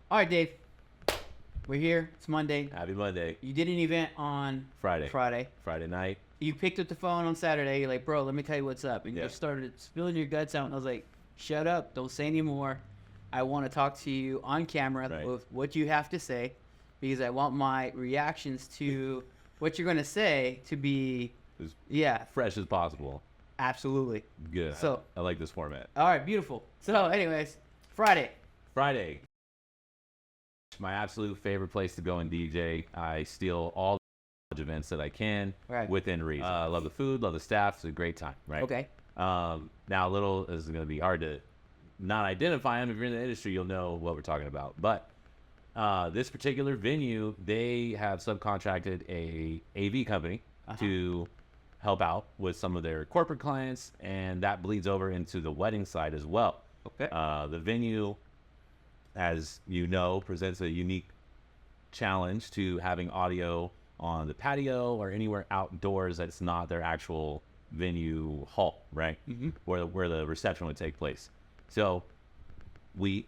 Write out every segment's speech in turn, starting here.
All right, Dave. We're here. It's Monday. Happy Monday. You did an event on Friday night. You picked up the phone on Saturday. You're like, bro, let me tell you what's up. And you Yeah. just started spilling your guts out. And I was like, shut up. Don't say anymore. I want to talk to you on camera Right. with what you have to say because I want my reactions to what you're going to say to be, As yeah, fresh as possible. absolutely. Good. So- I like this format. All right, beautiful. So, anyways, Friday. My absolute favorite place to go and DJ. I steal all the events that I can Right. within reason. Love the food, love the staff. It's a great time, right? Okay. Now a little this is going to be hard to not identify them. If you're in the industry, you'll know what we're talking about. But this particular venue, they have subcontracted a AV company to help out with some of their corporate clients, and that bleeds over into the wedding side as well. Okay. The venue, as you know, presents a unique challenge to having audio on the patio or anywhere outdoors that's not their actual venue hall, right? Where the reception would take place. So we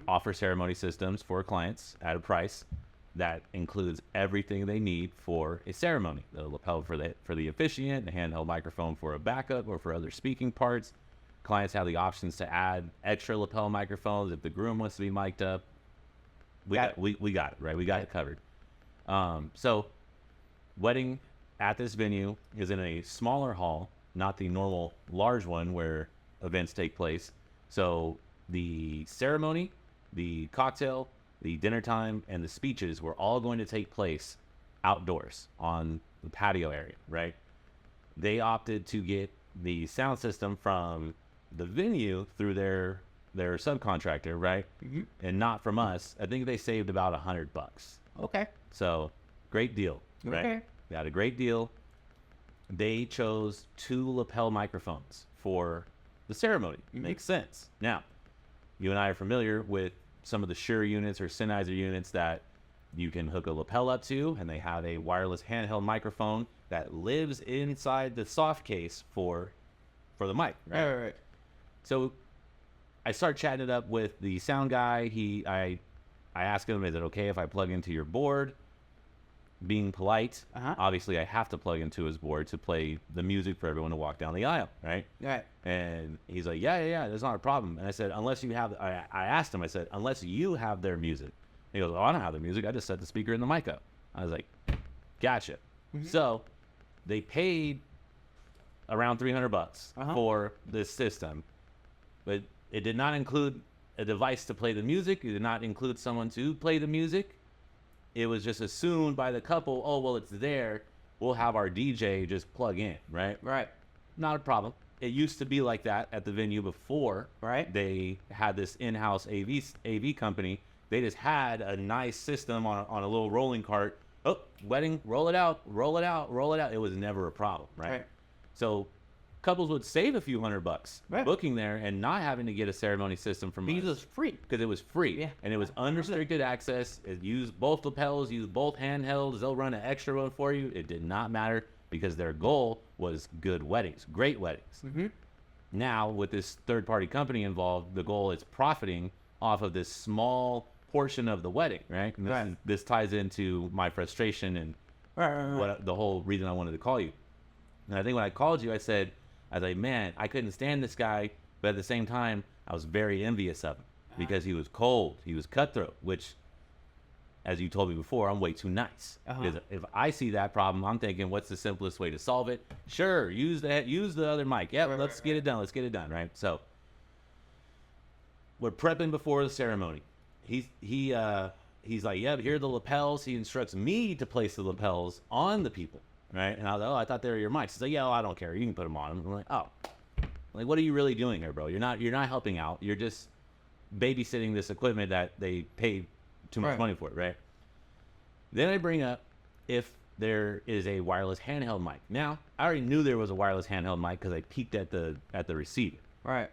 offer ceremony systems for clients at a price that includes everything they need for a ceremony. The lapel for the officiant, the handheld microphone for a backup or for other speaking parts. Clients have the options to add extra lapel microphones if the groom wants to be mic'd up. We got it, right? We got it covered. So wedding at this venue is in a smaller hall, not the normal large one where events take place. So the ceremony, the cocktail, the dinner time, and the speeches were all going to take place outdoors on the patio area, right? They opted to get the sound system from the venue through their subcontractor, right? And not from us. I think they saved about $100. Okay. So great deal, right? Okay. They had a great deal. They chose 2 lapel microphones for the ceremony. Makes sense. Now, you and I are familiar with some of the Shure units or Sennheiser units that you can hook a lapel up to, and they have a wireless handheld microphone that lives inside the soft case for the mic, right? Right. So I start chatting it up with the sound guy. I ask him, is it okay if I plug into your board? Being polite, obviously I have to plug into his board to play the music for everyone to walk down the aisle, right? Right. And he's like, yeah, there's not a problem. And I said, unless you have, I asked him, I said, unless you have their music. He goes, oh, I don't have their music. I just set the speaker in the mic up. I was like, gotcha. So they paid around $300 for this system, but it did not include a device to play the music. It did not include someone to play the music. It was just assumed by the couple, oh, well, it's there. We'll have our DJ just plug in, right? Right. Not a problem. It used to be like that at the venue before. Right. They had this in-house AV company. They just had a nice system on a little rolling cart. Oh, wedding, roll it out. It was never a problem, right? Right. So couples would save a few $100 Right. booking there and not having to get a ceremony system from Because it us. was free. Because it was free. Yeah. And it was unrestricted access. It used both lapels, used both handhelds. They'll run an extra one for you. It did not matter because their goal was good weddings, great weddings. Now, with this third-party company involved, the goal is profiting off of this small portion of the wedding, right? And this ties into my frustration and what the whole reason I wanted to call you. And I think when I called you, I was like, man, I couldn't stand this guy, but at the same time, I was very envious of him because he was cold, he was cutthroat, which, as you told me before, I'm way too nice. Because if I see that problem, I'm thinking, what's the simplest way to solve it? Sure, use the other mic. Yep, let's get it done, right? So we're prepping before the ceremony. He's like, yep, here are the lapels. He instructs me to place the lapels on the people, right? And I was like, oh, I thought they were your mics. He's like, yeah, well, I don't care. You can put them on them. I'm like, oh, like, what are you really doing here, bro? You're not helping out. You're just babysitting this equipment that they paid too much money for it, right? Then I bring up if there is a wireless handheld mic. Now, I already knew there was a wireless handheld mic because I peeked at the receiver. Right.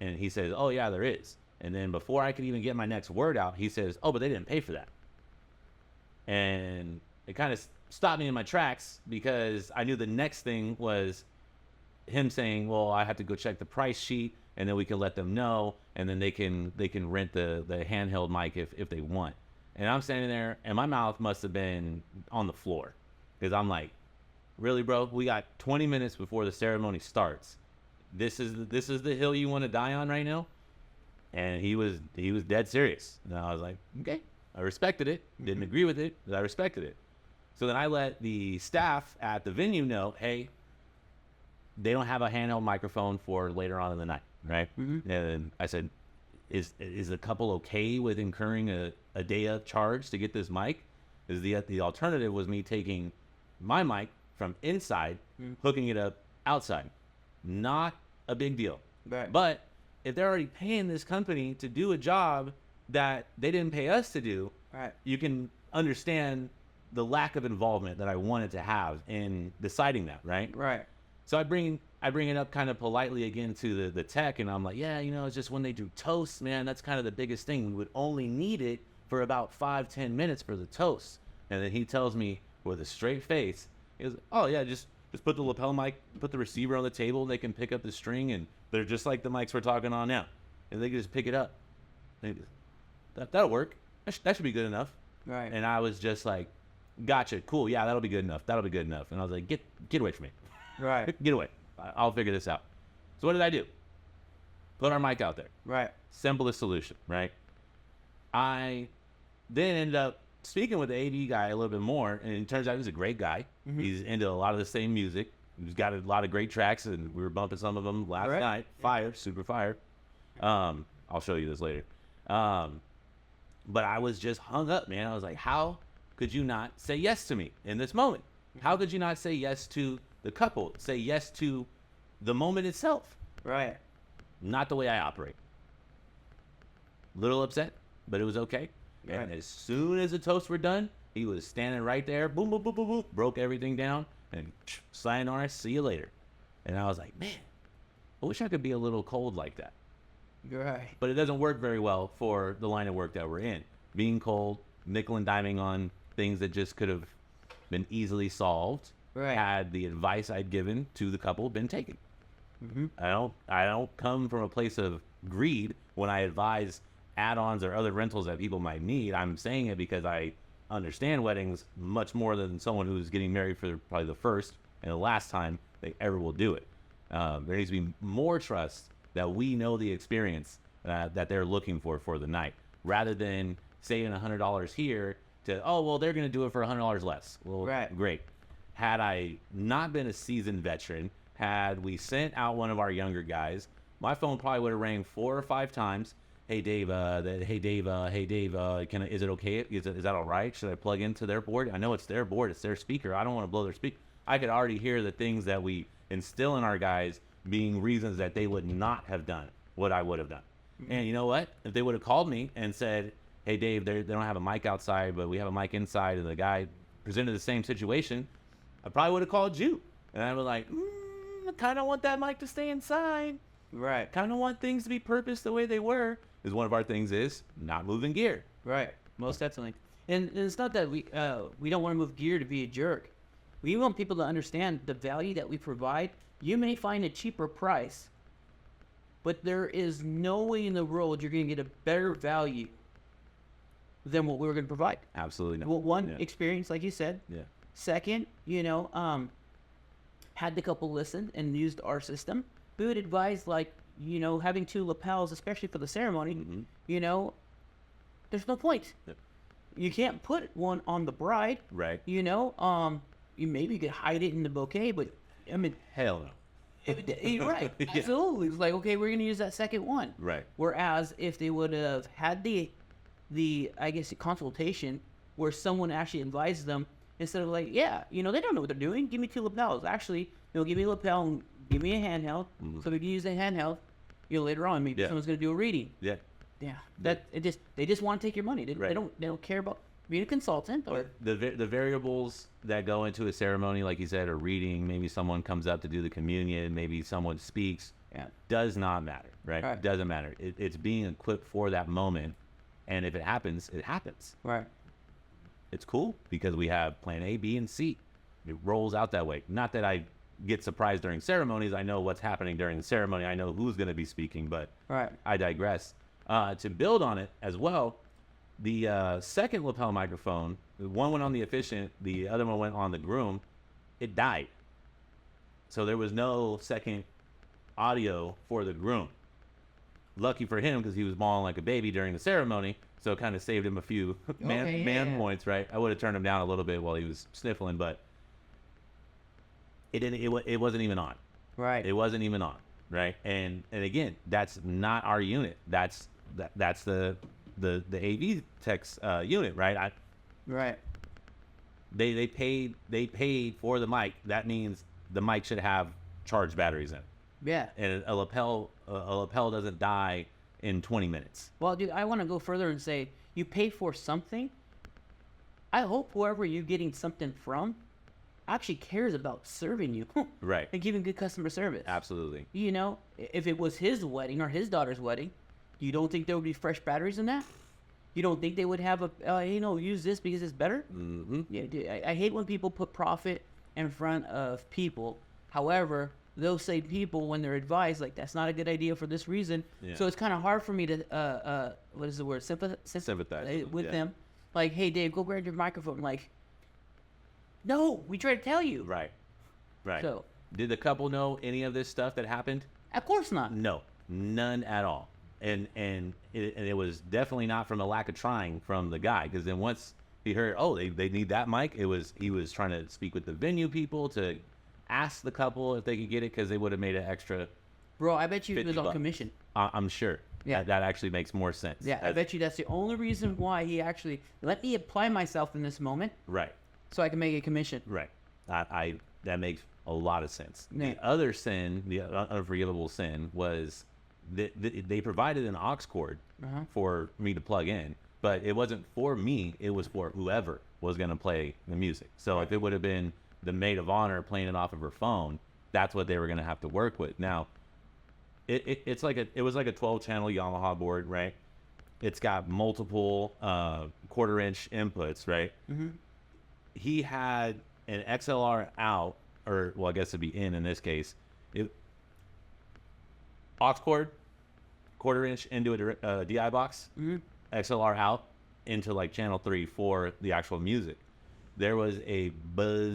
And he says, oh yeah, there is. And then before I could even get my next word out, he says, oh, but they didn't pay for that. And it kind of stopped me in my tracks because I knew the next thing was him saying, well, I have to go check the price sheet. and then we can let them know, and then they can rent the handheld mic if they want. And I'm standing there, and my mouth must have been on the floor, because I'm like, really, bro? We got 20 minutes before the ceremony starts. This is the hill you want to die on right now? And he was dead serious. And I was like, okay. I respected it. Didn't agree with it, but I respected it. So then I let the staff at the venue know, hey, they don't have a handheld microphone for later on in the night, right? And I said, is a couple okay with incurring a day of charge to get this mic? Is the alternative was me taking my mic from inside, hooking it up outside. Not a big deal. Right. But if they're already paying this company to do a job that they didn't pay us to do, Right. you can understand the lack of involvement that I wanted to have in deciding that, right? Right. So I bring it up kind of politely again to the tech, and I'm like, yeah, it's just when they do toasts, man, that's kind of the biggest thing. We would only need it for about 5-10 minutes for the toast. And then he tells me with a straight face, he goes, oh yeah, just put the lapel mic, put the receiver on the table, and they can pick up the string, and they're just like the mics we're talking on now. And they can just pick it up. That'll work. That should be good enough. Right. And I was just like, gotcha, cool, yeah, that'll be good enough. That'll be good enough. And I was like, get away from me. Right. Get away. I'll figure this out. So what did I do? Put our mic out there. Right. Simplest solution, right? I then ended up speaking with the AD guy a little bit more, and it turns out he's a great guy. He's into a lot of the same music. He's got a lot of great tracks, and we were bumping some of them last night. Fire, super fire. I'll show you this later. But I was just hung up, man. I was like, how could you not say yes to me in this moment? How could you not say yes to the couple? Say yes to the moment itself? Right. Not the way I operate. Little upset, but it was okay. Right. And as soon as the toasts were done, he was standing right there, boom, boom, boom, boom, boom, broke everything down, and sayonara, see you later. And I was like, man, I wish I could be a little cold like that. Right. But it doesn't work very well for the line of work that we're in. Being cold, nickel and diming on things that just could have been easily solved, Right. had the advice I'd given to the couple been taken. Mm-hmm. I don't come from a place of greed when I advise add-ons or other rentals that people might need. I'm saying it because I understand weddings much more than someone who's getting married for probably the first and the last time they ever will do it. There needs to be more trust that we know the experience that they're looking for the night, rather than saving $100 here to, oh, well, they're going to do it for $100 less. Well, Right. great. Had I not been a seasoned veteran, had we sent out one of our younger guys, my phone probably would have rang 4 or 5 times. Hey Dave, is it okay? Is that all right? Should I plug into their board? I know it's their board, it's their speaker. I don't want to blow their speaker. I could already hear the things that we instill in our guys being reasons that they would not have done what I would have done. And you know what? If they would have called me and said, hey Dave, they don't have a mic outside, but we have a mic inside, and the guy presented the same situation, I probably would have called you. And I was like, I kind of want that mic to stay inside. Right. Kind of want things to be purposed the way they were. Is one of our things is not moving gear. Right. Most definitely. And it's not that we don't want to move gear to be a jerk. We want people to understand the value that we provide. You may find a cheaper price, but there is no way in the world you're going to get a better value than what we were going to provide. Absolutely not. Well, one, Yeah. experience, like you said. Yeah. Second, had the couple listened and used our system, we would advise, like, having 2 lapels, especially for the ceremony, there's no point. Yep. You can't put one on the bride. Right. You maybe could hide it in the bouquet, but I mean, Hell no. you're right. Yeah. Absolutely. It's like, okay, we're gonna use that second one. Right. Whereas if they would have had the consultation where someone actually advised them, instead of like, they don't know what they're doing. Give me 2 lapels. Actually, give me a lapel and give me a handheld, so we can use the handheld. Later on, maybe someone's gonna do a reading. Yeah. Yeah. They just want to take your money. They Right. don't care about being a consultant or. The variables that go into a ceremony, like you said, a reading, maybe someone comes up to do the communion, maybe someone speaks, does not matter, right? Right. Doesn't matter. It's being equipped for that moment, and if it happens, it happens. Right. It's cool because we have plan A, B, and C. It rolls out that way. Not that I get surprised during ceremonies. I know what's happening during the ceremony. I know who's going to be speaking, but Right. I digress. To build on it as well, the second lapel microphone, one went on the efficient, the other one went on the groom. It died. So there was no second audio for the groom. Lucky for him, because he was bawling like a baby during the ceremony, so it kind of saved him a few man points, right? I would have turned him down a little bit while he was sniffling, but it wasn't even on. Right. It wasn't even on, right? And again, that's not our unit. That's the AV tech's unit, right? Right. They paid for the mic. That means the mic should have charged batteries in it. Yeah. And a lapel doesn't die in 20 minutes. Well, dude, I want to go further and say you pay for something. I hope whoever you're getting something from actually cares about serving you. Right. And giving good customer service. Absolutely. You know, if it was his wedding or his daughter's wedding, you don't think there would be fresh batteries in that? You don't think they would have use this because it's better? Mm-hmm. Yeah, dude, I hate when people put profit in front of people. However, those same people, when they're advised, like, that's not a good idea for this reason. Yeah. So it's kind of hard for me to, what is the word? Sympathize with yeah. them. Like, hey, Dave, go grab your microphone. Like, no, we tried to tell you. Right. Right. So, did the couple know any of this stuff that happened? of course not. No, none at all. And it was definitely not from a lack of trying from the guy, because then once he heard, oh, they need that mic, he was trying to speak with the venue people to ask the couple if they could get it, because they would have made an extra. Bro, I bet you it was on $50. commission. I'm sure. Yeah. That actually makes more sense. Yeah, I bet you that's the only reason why he actually let me apply myself in this moment Right. so I can make a commission. Right. I that makes a lot of sense. Yeah. The other sin, the unforgivable sin, was that they provided an aux cord for me to plug in, but it wasn't for me. It was for whoever was going to play the music. So if it would have been the maid of honor playing it off of her phone, that's what they were going to have to work with. Now, it was like a 12-channel Yamaha board, right? It's got multiple quarter-inch inputs, right? Mm-hmm. He had an XLR out, or well, I guess it'd be in this case. Aux cord, quarter-inch into a DI box, XLR out into like channel 3 for the actual music. There was a buzz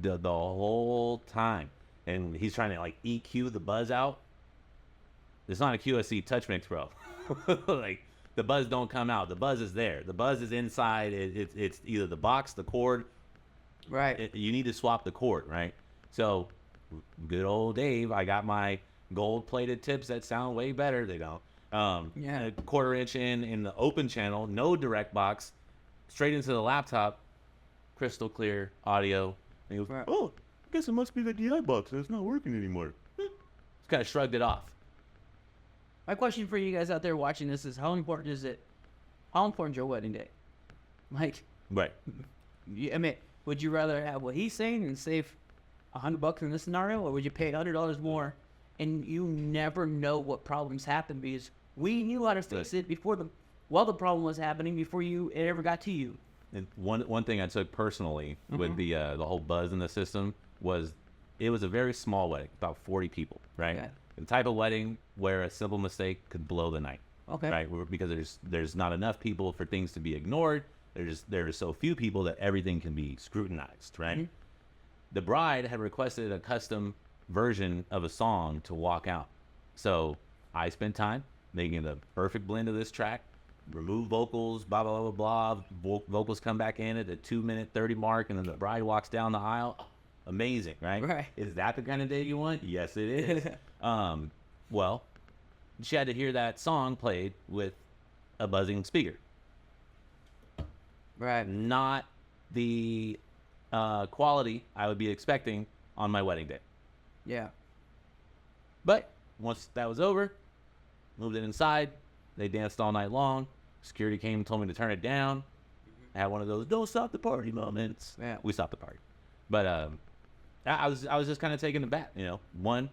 the whole time, and he's trying to like EQ the buzz out. It's not a QSC touch mix, bro. Like, the buzz don't come out. The buzz is there. The buzz is inside. It's either the box, the cord. Right. You need to swap the cord, right? So, good old Dave, I got my gold-plated tips that sound way better. They don't. Yeah. A quarter-inch in the open channel, no direct box, straight into the laptop, crystal clear audio. And he goes, Right. oh, I guess it must be the DI box. It's not working anymore. Just kind of shrugged it off. My question for you guys out there watching this is, how important is your wedding day? Like, Right. I mean, would you rather have what he's saying and save $100 in this scenario, or would you pay $100 more and you never know what problems happen because we knew how to fix it while the problem was happening before it ever got to you? And one thing I took personally with the whole buzz in the system was it was a very small wedding, about 40 people, right? Okay. The type of wedding where a simple mistake could blow the night. Okay. Right? Because there's not enough people for things to be ignored. There's so few people that everything can be scrutinized, right? Mm-hmm. The bride had requested a custom version of a song to walk out. So I spent time making the perfect blend of this track, remove vocals, blah, blah, blah, blah. Vocals come back in at the 2-minute 30 mark, and then the bride walks down the aisle. Amazing, right? Right. Is that the kind of day you want? Yes, it is. Well, she had to hear that song played with a buzzing speaker. Right. Not the quality I would be expecting on my wedding day. Yeah. But once that was over, moved it inside. They danced all night long. Security came and told me to turn it down. I had one of those "don't stop the party" moments. Yeah. We stopped the party. But I was just kind of taking the bat. One,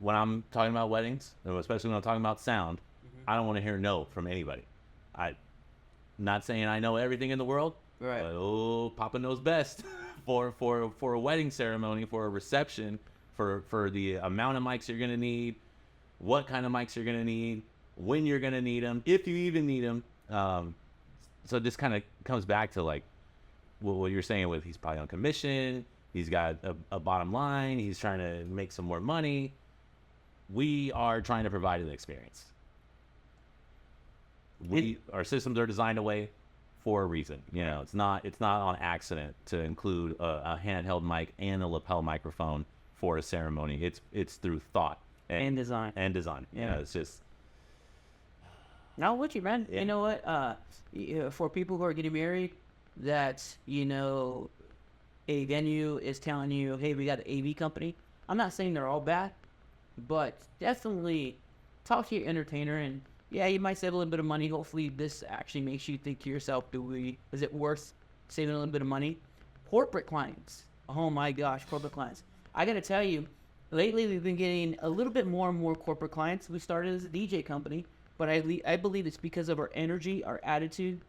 when I'm talking about weddings, especially when I'm talking about sound, I don't want to hear no from anybody. I'm not saying I know everything in the world, Right. But, oh, Papa knows best for a wedding ceremony, for a reception, for the amount of mics you're gonna need, what kind of mics you're gonna need, when you're gonna need them, if you even need them. So this kind of comes back to like what you're saying with he's probably on commission, he's got a bottom line, he's trying to make some more money. We are trying to provide an experience. Our systems are designed away for a reason. You know, it's not on accident to include a handheld mic and a lapel microphone for a ceremony. It's through thought And design. Yeah, Yeah. it's just. Now, what you man? Yeah. You know what? For people who are getting married, that a venue is telling you, hey, we got an AV company. I'm not saying they're all bad, but definitely talk to your entertainer, and yeah, you might save a little bit of money. Hopefully this actually makes you think to yourself, is it worth saving a little bit of money? Corporate clients. Oh my gosh, corporate clients. I got to tell you, lately we've been getting a little bit more and more corporate clients. We started as a DJ company, but I believe it's because of our energy, our attitude,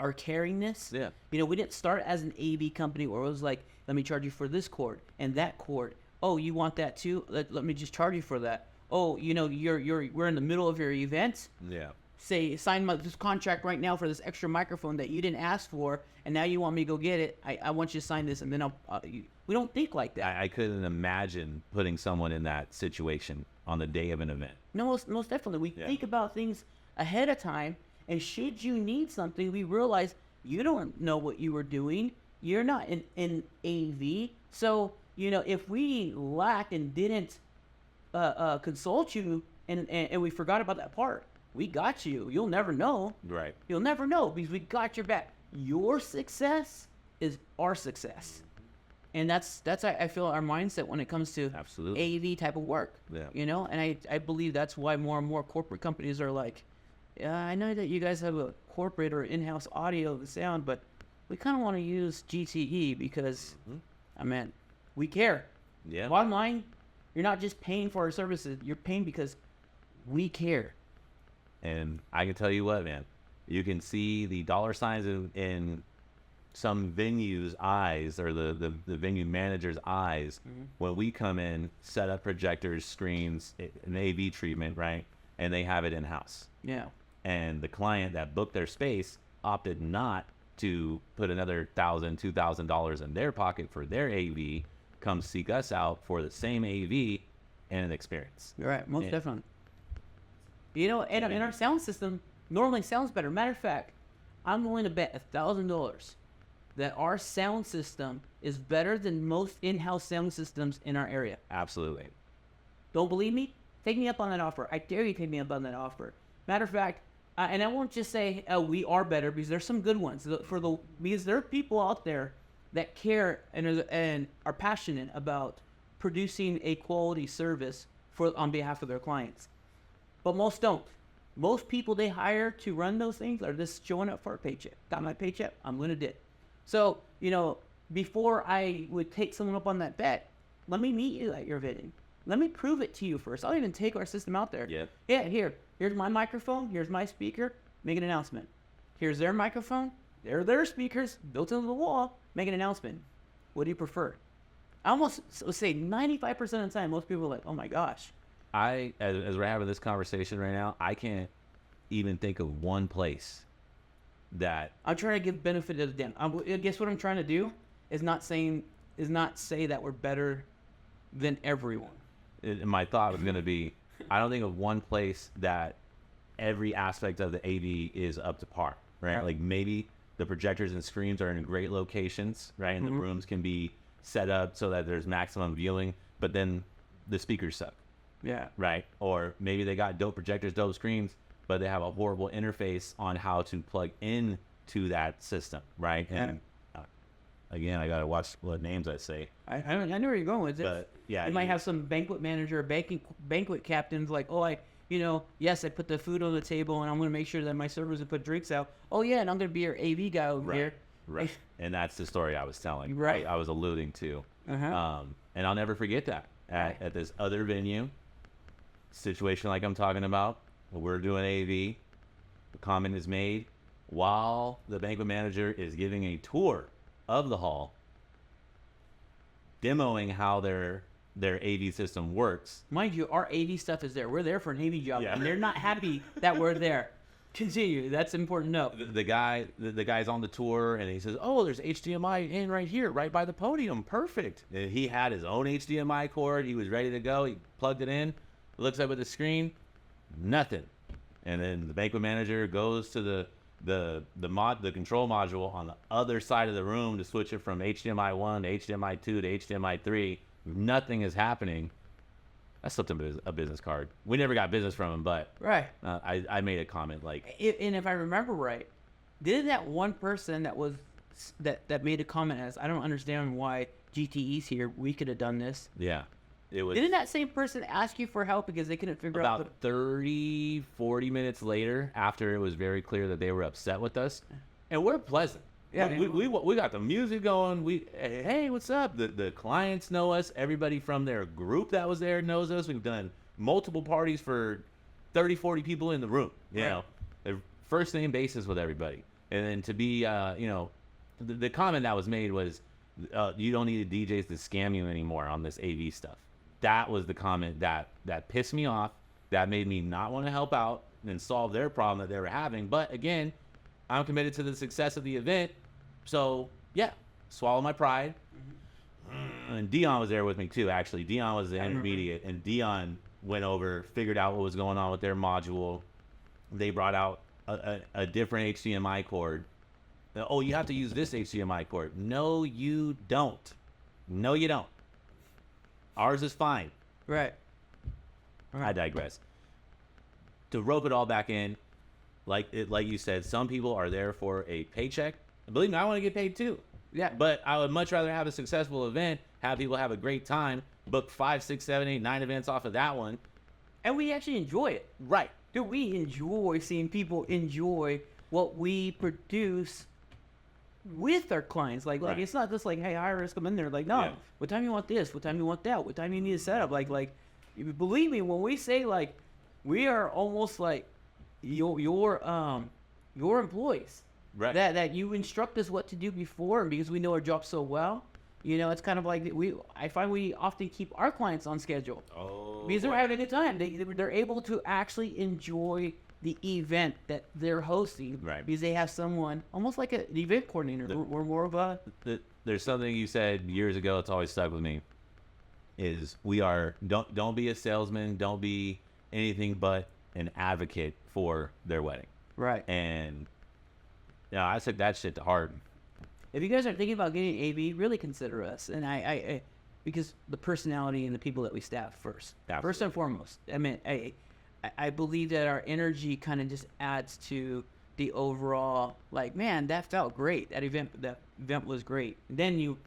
our caringness. Yeah. We didn't start as an AV company where it was like, let me charge you for this cord and that cord. Oh, you want that too? Let me just charge you for that. Oh, we're in the middle of your event. Yeah. Say, sign this contract right now for this extra microphone that you didn't ask for, and now you want me to go get it. I want you to sign this, and then we don't think like that. I couldn't imagine putting someone in that situation on the day of an event. No, most definitely. We think about things ahead of time, and should you need something, we realize you don't know what you were doing. You're not in AV. So, if we lacked and didn't consult you and we forgot about that part, we got you. You'll never know. Right. You'll never know because we got your back. Your success is our success. And that's I feel our mindset when it comes to Absolutely. AV type of work. Yeah. And I believe that's why more and more corporate companies are like, yeah, I know that you guys have a corporate or in-house audio and sound, but we kind of want to use GTE because, we care. Yeah. Bottom line, you're not just paying for our services. You're paying because we care. And I can tell you what, man, you can see the dollar signs in some venues' eyes, or the venue manager's eyes, when we come in, set up projectors, screens, an AV treatment, right? And they have it in-house. Yeah. And the client that booked their space opted not to put another $1,000, $2,000 in their pocket for their AV, come seek us out for the same AV and an experience. You're right. Most definitely. And our sound system normally sounds better. Matter of fact, I'm willing to bet $1,000 that our sound system is better than most in-house sound systems in our area. Absolutely. Don't believe me? Take me up on that offer. I dare you to take me up on that offer. Matter of fact, and I won't just say we are better, because there's some good ones. Because there are people out there that care and are passionate about producing a quality service on behalf of their clients. But most don't. Most people they hire to run those things are just showing up for a paycheck. Got my paycheck, I'm going to do it. So, before I would take someone up on that bet, let me meet you at your venue. Let me prove it to you first. I'll even take our system out there. Yeah. Yeah, here's my microphone. Here's my speaker. Make an announcement. Here's their microphone. There are their speakers built into the wall. Make an announcement. What do you prefer? I almost would say 95% of the time, most people are like, oh my gosh. As we're having this conversation right now, I can't even think of one place that I'm trying to give benefit of the doubt. I guess what I'm trying to do is not say that we're better than everyone. My thought was going to be, I don't think of one place that every aspect of the AV is up to par, right? Like maybe the projectors and screens are in great locations, right? And the rooms can be set up so that there's maximum viewing, but then the speakers suck. Yeah. Right. Or maybe they got dope projectors, dope screens, but they have a horrible interface on how to plug in to that system. Right. And again, I got to watch what names I say. I know where you're going with it. But yeah, you might have some banquet manager or banquet captains like, yes, I put the food on the table and I'm going to make sure that my servers will put drinks out. Oh yeah. And I'm going to be your AV guy over here. Right. And that's the story I was telling. Right. I was alluding to. Uh-huh. And I'll never forget that at this other venue. Situation like I'm talking about, we're doing AV, the comment is made, while the banquet manager is giving a tour of the hall, demoing how their AV system works. Mind you, our AV stuff is there. We're there for an AV job, Yeah. and they're not happy that we're there. Continue. That's important to know. The guy's on the tour, and he says, "Oh, there's HDMI in right here, right by the podium. Perfect." And he had his own HDMI cord. He was ready to go. He plugged it in, looks up at the screen, nothing. And then the banquet manager goes to the control module on the other side of the room to switch it from HDMI 1 to HDMI 2 to HDMI 3. Nothing is happening. I slipped him a business card. We never got business from him, but Right. I made a comment like, And if I remember right, didn't that one person that made a comment as, I don't understand why GTE's here, we could have done this. yeah, it was Didn't that same person ask you for help because they couldn't figure out about 30, 40 minutes later, after it was very clear that they were upset with us, and we're pleasant. Yeah. We got the music going. Hey, what's up? The clients know us. Everybody from their group that was there knows us. We've done multiple parties for 30, 40 people in the room. You Right. know, the first name basis with everybody. And then to be, the comment that was made was, you don't need the DJs to scam you anymore on this AV stuff. That was the comment that pissed me off. That made me not want to help out and solve their problem that they were having. But again, I'm committed to the success of the event. So, yeah, swallow my pride. And Dion was there with me, too, actually. Dion was the intermediate, and Dion went over, figured out what was going on with their module. They brought out a different HDMI cord. Oh, you have to use this HDMI cord. No, you don't. No, you don't. Ours is fine. Right. I digress. To rope it all back in, like you said, some people are there for a paycheck. Believe me, I want to get paid too. Yeah. But I would much rather have a successful event, have people have a great time, book 5, 6, 7, 8, 9 events off of that one. And we actually enjoy it. Right. Dude, we enjoy seeing people enjoy what we produce with our clients. Like Right. it's not just like, hey, Iris, come in there. Like, no, Yeah. what time you want this? What time you want that? What time you need a setup? Like, believe me, when we say like, we are almost like your employees. Right. That you instruct us what to do before, and because we know our job so well, it's kind of like I find we often keep our clients on schedule. Oh. Because they're having a good time. They're able to actually enjoy the event that they're hosting. Right. Because they have someone, almost like an event coordinator. We're more of a... There's something you said years ago that's always stuck with me. Is don't be a salesman, don't be anything but an advocate for their wedding. Right. And I took that shit to heart. If you guys are thinking about getting AV, really consider us. And I because the personality and the people that we staff first. Absolutely. First and foremost. I mean, I believe that our energy kind of just adds to the overall, like, man, that felt great. That event was great. And then you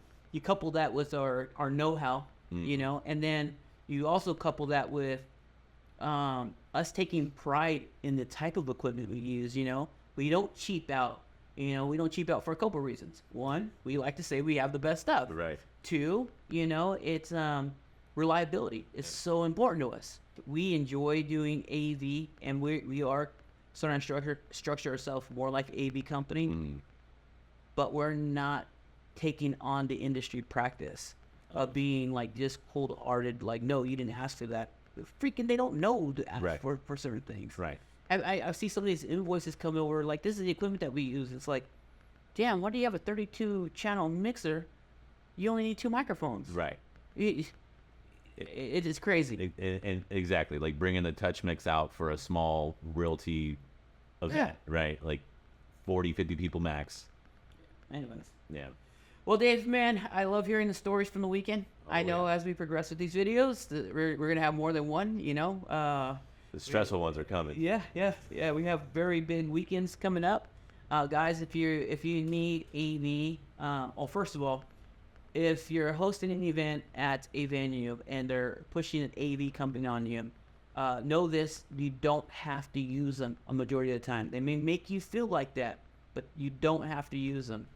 couple that with our know-how, and then you also couple that with us taking pride in the type of equipment we use. We don't cheap out. We don't cheap out for a couple reasons. One, we like to say we have the best stuff. Right. Two, it's reliability. It's so important to us. We enjoy doing AV, and we are starting to structure ourselves more like an AV company, but we're not taking on the industry practice of being like just cold-hearted. Like, no, you didn't ask for that. Freaking, they don't know to ask Right. for certain things. Right. I see some of these invoices come over, like, this is the equipment that we use. It's like, damn, why do you have a 32-channel mixer? You only need 2 microphones. Right. It is crazy. And exactly, like bringing the touch mix out for a small realty event, right? Like 40, 50 people max. Anyways. Yeah. Well, Dave, man, I love hearing the stories from the weekend. I know as we progress with these videos, we're going to have more than one, The stressful ones are coming. Yeah. We have very big weekends coming up, guys. If you need AV, first of all, if you're hosting an event at a venue and they're pushing an AV company on you, know this: you don't have to use them a majority of the time. They may make you feel like that, but you don't have to use them.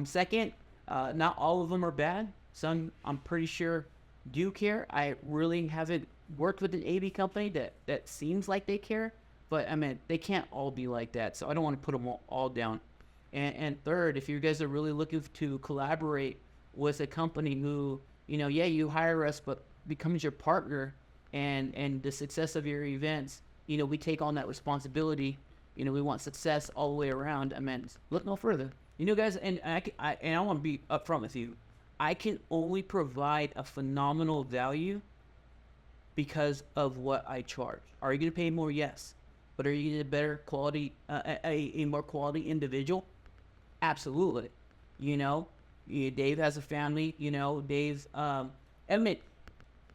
Second, not all of them are bad. Some, I'm pretty sure, do care. I really haven't worked with an AV company that seems like they care. But I mean, they can't all be like that. So I don't want to put them all down. And third, if you guys are really looking to collaborate with a company who, yeah, you hire us, but becomes your partner, and the success of your events, we take on that responsibility. We want success all the way around. I mean, look no further. Guys, and I want to be upfront with you. I can only provide a phenomenal value because of what I charge. Are you going to pay more? Yes. But are you going to get a better quality, a more quality individual? Absolutely. Dave has a family. Dave's, admit,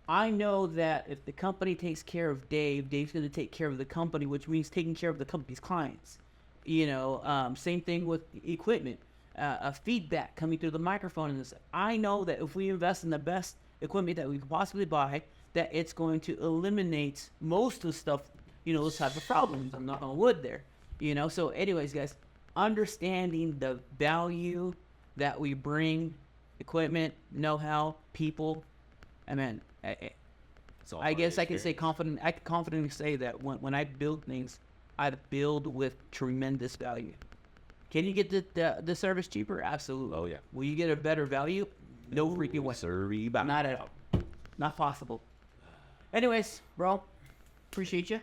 I know that if the company takes care of Dave, Dave's going to take care of the company, which means taking care of the company's clients. Same thing with equipment, feedback coming through the microphone. And I know that if we invest in the best equipment that we could possibly buy, that it's going to eliminate most of the stuff, those type of problems. I'm not on wood there, So anyways, guys, understanding the value that we bring, equipment, know-how, people, I mean, I guess I can say I can confidently say that when I build things, I build with tremendous value. Can you get the service cheaper? Absolutely. Oh, yeah. Will you get a better value? No freaking way. Sorry, Not at all. Not possible. Anyways, bro, appreciate you.